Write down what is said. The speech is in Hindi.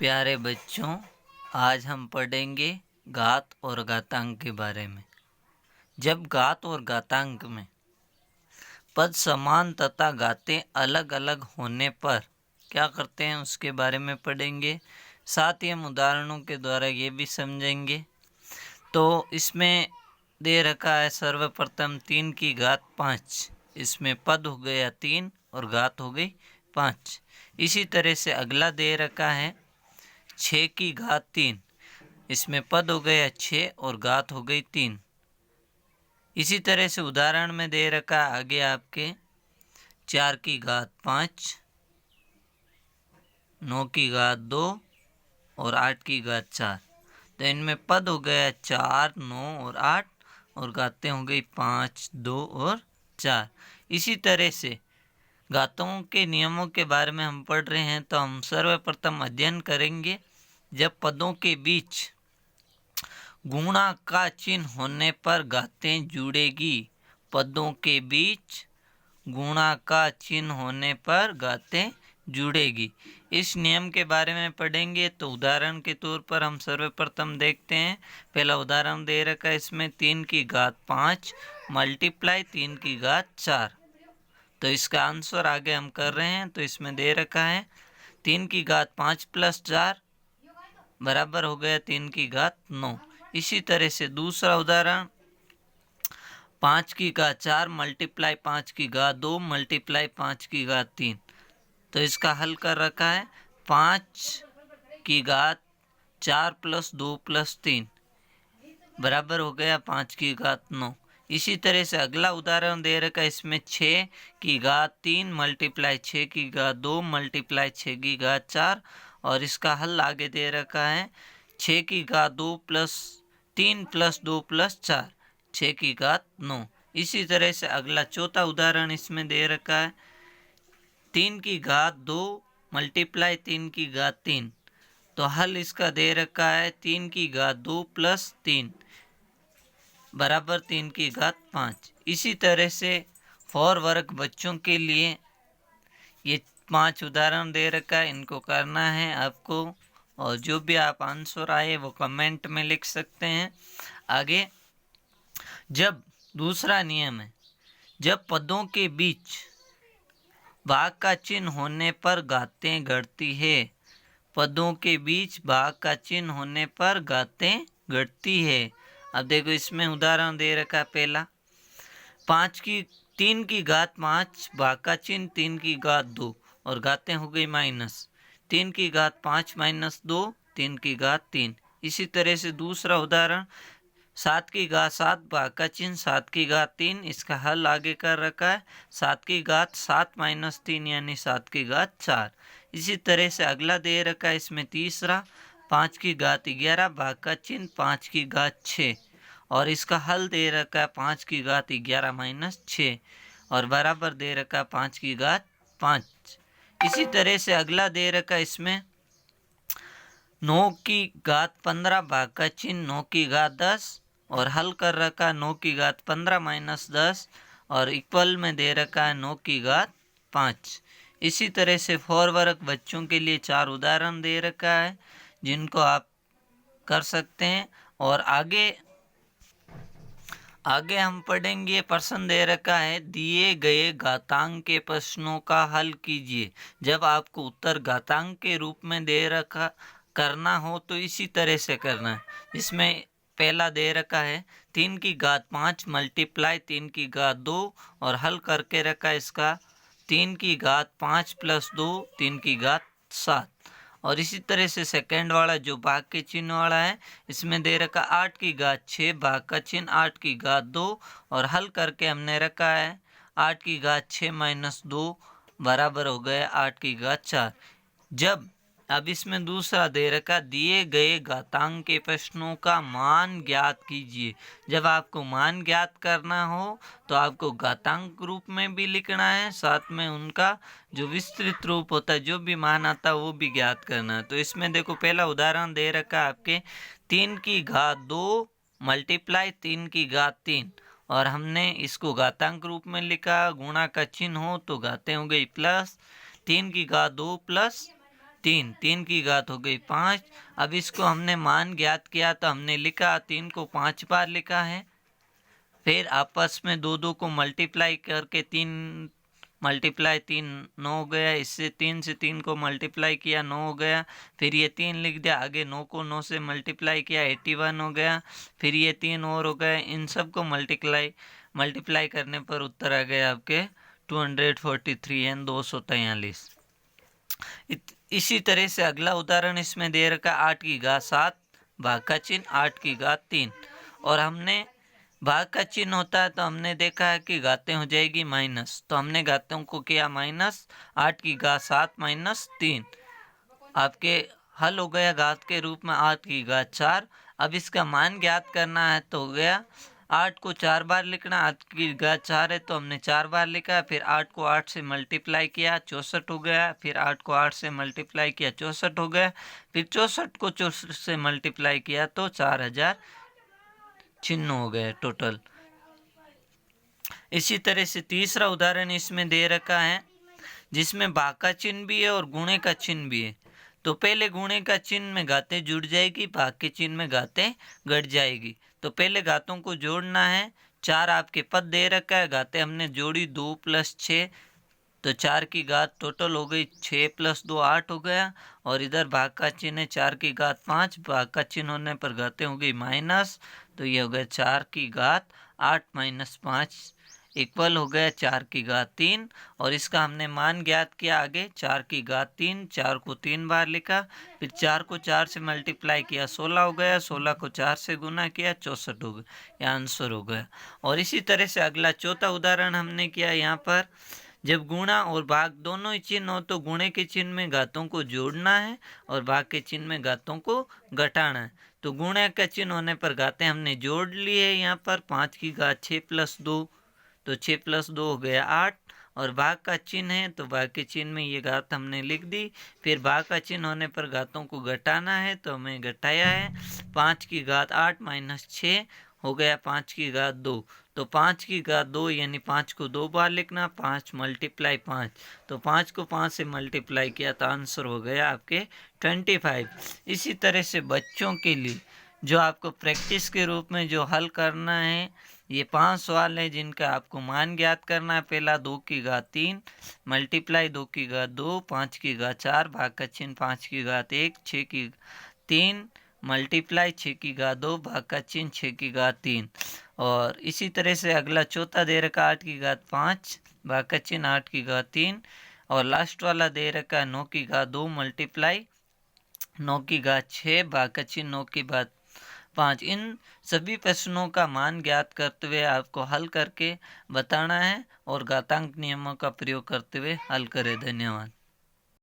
प्यारे बच्चों, आज हम पढ़ेंगे घात और घातांक के बारे में। जब घात और घातांक में पद समान तथा घातें अलग अलग होने पर क्या करते हैं उसके बारे में पढ़ेंगे। साथ ही हम उदाहरणों के द्वारा ये भी समझेंगे। तो इसमें दे रखा है सर्वप्रथम 3 की घात 5। इसमें पद हो गया 3 और घात हो गई 5। इसी तरह से अगला दे रखा है 6 की घात 3। इसमें पद हो गया 6 और घात हो गई 3। इसी तरह से उदाहरण में दे रखा आगे आपके 4 की घात 5, 9 की घात 2 और 8 की घात 4। तो इनमें पद हो गया 4, 9 और 8 और घातें हो गई 5, 2 और 4। इसी तरह से घातों के नियमों के बारे में हम पढ़ रहे हैं। तो हम सर्वप्रथम अध्ययन करेंगे। जब पदों के बीच गुणा का चिन्ह होने पर घातें जुड़ेगी। पदों के बीच गुणा का चिन्ह होने पर घातें जुड़ेगी। इस नियम के बारे में पढ़ेंगे। तो उदाहरण के तौर पर हम सर्वप्रथम देखते हैं। पहला उदाहरण दे रखा है, इसमें 3 की घात 5 मल्टीप्लाई 3 की घात 4। तो इसका आंसर आगे हम कर रहे हैं। तो इसमें दे रखा है 3 की घात 5 प्लस 4 बराबर हो गया 3 की घात 9। इसी तरह से दूसरा उदाहरण 5 की घात 4 मल्टीप्लाई 5 की घात 2 मल्टीप्लाई 5 की घात 3। तो इसका हल कर रखा है 5 की घात 4 प्लस 2 प्लस 3 बराबर हो गया 5 की घात 9। इसी तरह से अगला उदाहरण दे रखा है, इसमें 6 की घात 3 मल्टीप्लाई 6 की घात 2 मल्टीप्लाई 6 की घात 4 और इसका हल आगे दे रखा है 6 की घात 2 प्लस 3 प्लस 2 प्लस 4 6 की घात 9। इसी तरह से अगला चौथा उदाहरण इसमें दे रखा है 3 की घात 2 मल्टीप्लाई 3 की घात 3। तो हल इसका दे रखा है 3 की घात 2 प्लस 3 बराबर 3 की घात 5। इसी तरह से 4 वर्ग बच्चों के लिए ये 5 उदाहरण दे रखा है। इनको करना है आपको और जो भी आप आंसर आए वो कमेंट में लिख सकते हैं। आगे जब दूसरा नियम है, जब पदों के बीच भाग का चिन्ह होने पर घातें घटती है। पदों के बीच भाग का चिन्ह होने पर घातें घटती है। अब देखो इसमें उदाहरण दे रखा है पहला 3 की घात 5 भाग का चिन्ह 3 की घात 2 और घातें हो गई माइनस 3 की घात 5 माइनस 2 3 की घात 3। इसी तरह से दूसरा उदाहरण 7 की घात 7 भाग का चिन्ह 7 की घात 3। इसका हल आगे कर रखा है 7 की घात 7 माइनस 3 यानी 7 की घात 4। इसी तरह से अगला दे रखा है इसमें तीसरा 5 की घात 11 भाग का चिन्ह 5 की घात 6 और इसका हल दे रखा है 5 की घात 11 माइनस 6 और बराबर दे रखा है 5 की घात 5। इसी तरह से अगला दे रखा है इसमें 9 की घात 15 भाग का चिन्ह 9 की घात 10 और हल कर रखा है 9 की घात 15 माइनस 10 और इक्वल में दे रखा है 9 की घात 5। इसी तरह से 4 वर्ग बच्चों के लिए 4 उदाहरण दे रखा है जिनको आप कर सकते हैं। और आगे हम पढ़ेंगे। प्रश्न दे रखा है दिए गए घातांक के प्रश्नों का हल कीजिए। जब आपको उत्तर घातांक के रूप में दे रखा करना हो तो इसी तरह से करना है। इसमें पहला दे रखा है 3 की घात 5 मल्टीप्लाई 3 की घात 2 और हल करके रखा है इसका 3 की घात 5 प्लस 2 3 की घात 7। और इसी तरह से सेकंड वाला जो भाग के चिन्ह वाला है इसमें दे रखा 8 की घात 6 भाग का चिन्ह 8 की घात 2 और हल करके हमने रखा है 8 की घात 6 माइनस 2 बराबर हो गया 8 की घात 4। जब अब इसमें दूसरा दे रखा दिए गए घातांक के प्रश्नों का मान ज्ञात कीजिए। जब आपको मान ज्ञात करना हो तो आपको घातांक रूप में भी लिखना है, साथ में उनका जो विस्तृत रूप होता है जो भी मान आता है वो भी ज्ञात करना है। तो इसमें देखो पहला उदाहरण दे रखा है आपके 3 की घात 2 मल्टीप्लाई 3 की घात 3 और हमने इसको घातांक रूप में लिखा। गुणा का चिन्ह हो तो घातें हो गई प्लस 3 की घात 2 प्लस तीन की घात हो गई 5। अब इसको हमने मान ज्ञात किया तो हमने लिखा 3 को 5 बार लिखा है। फिर आपस में दो को मल्टीप्लाई करके 3 मल्टीप्लाई 3 9 हो गया। इससे 3 से 3 को मल्टीप्लाई किया 9 हो गया। फिर ये 3 लिख दिया, आगे 9 को 9 से मल्टीप्लाई किया 81 हो गया। फिर ये 3 और हो गए। इन सब को मल्टीप्लाई करने पर उत्तर आ गया आपके 243 एंड 243। इसी तरह से अगला उदाहरण इसमें दे रखा 8 की घात 7 भाग का चिन्ह 8 की घात 3। और हमने भाग का चिन्ह होता है तो हमने देखा है कि घातें हो जाएगी माइनस, तो हमने घातों को किया माइनस 8 की घात 7 माइनस 3। आपके हल हो गया घात के रूप में 8 की घात 4। अब इसका मान ज्ञात करना है तो हो गया 8 को 4 बार लिखना। 8 की घात 4 है तो हमने 4 बार लिखा। फिर 8 को 8 से मल्टीप्लाई किया 64 हो गया। फिर 8 को 8 से मल्टीप्लाई किया 64 हो गया। फिर 64 को 64 से मल्टीप्लाई किया तो 4000 चिन्ह हो गए टोटल। इसी तरह से तीसरा उदाहरण इसमें दे रखा है जिसमें भाग का चिन्ह भी है और गुणे का चिन्ह भी है। तो पहले गुणे का चिन्ह में घातें जुड़ जाएगी, भाग के चिन्ह में घातें घट जाएगी। तो पहले घातों को जोड़ना है। 4 आपके पद दे रखा है, घातें हमने जोड़ी 2 + 6 तो 4 की घात टोटल हो गई 6 + 2 8 हो गया। और इधर भाग का चिन्ह है 4 की घात 5, भाग का चिन्ह होने पर घातें हो गई माइनस, तो ये हो गया 4 की घात 8 - 5 इक्वल हो गया 4 की घात 3। और इसका हमने मान ज्ञात किया आगे 4 की घात 3। 4 को 3 बार लिखा। फिर 4 को 4 से मल्टीप्लाई किया 16 हो गया। 16 को 4 से गुना किया 64 हो गया। यह आंसर हो गया। और इसी तरह से अगला चौथा उदाहरण हमने किया यहाँ पर जब गुणा और भाग दोनों ही चिन्ह हो तो गुणे के चिन्ह में घातों को जोड़ना है और भाग के चिन्ह में घातों को घटाना है। तो गुणे का चिन्ह होने पर घातें हमने जोड़ ली है। यहाँ पर 5 की घात 6 + 2 तो 6 + 2 हो गया 8। और भाग का चिन्ह है तो भाग के चिन्ह में ये घात हमने लिख दी। फिर भाग का चिन्ह होने पर घातों को घटाना है तो हमें घटाया है। 5 की घात 8 - 6 हो गया 5 की घात 2। तो 5 की घात 2 यानी 5 को 2 बार लिखना। 5 × 5 तो 5 को 5 से मल्टीप्लाई किया तो आंसर हो गया आपके 25। इसी तरह से बच्चों के लिए जो आपको प्रैक्टिस के रूप में जो हल करना है, ये 5 सवाल है जिनका आपको मान ज्ञात करना है। पहला 2 की घात 3 मल्टीप्लाई 2 की घात 2 5 की घात 4 भाग का चिन्ह 5 की घात 1 6 की 3 मल्टीप्लाई 6 की घात 2 भाग का चिन्ह 6 की घात 3। और इसी तरह से अगला चौथा दे रखा 8 की घात 5 भाग का चिन्ह 8 की घात 3। और लास्ट वाला दे रखा है 9 की घात 2 मल्टीप्लाई 9 की घात 6 भाग का चिन्ह 9 की घात 5। इन सभी प्रश्नों का मान ज्ञात करते हुए आपको हल करके बताना है और घातांक नियमों का प्रयोग करते हुए हल करें। धन्यवाद।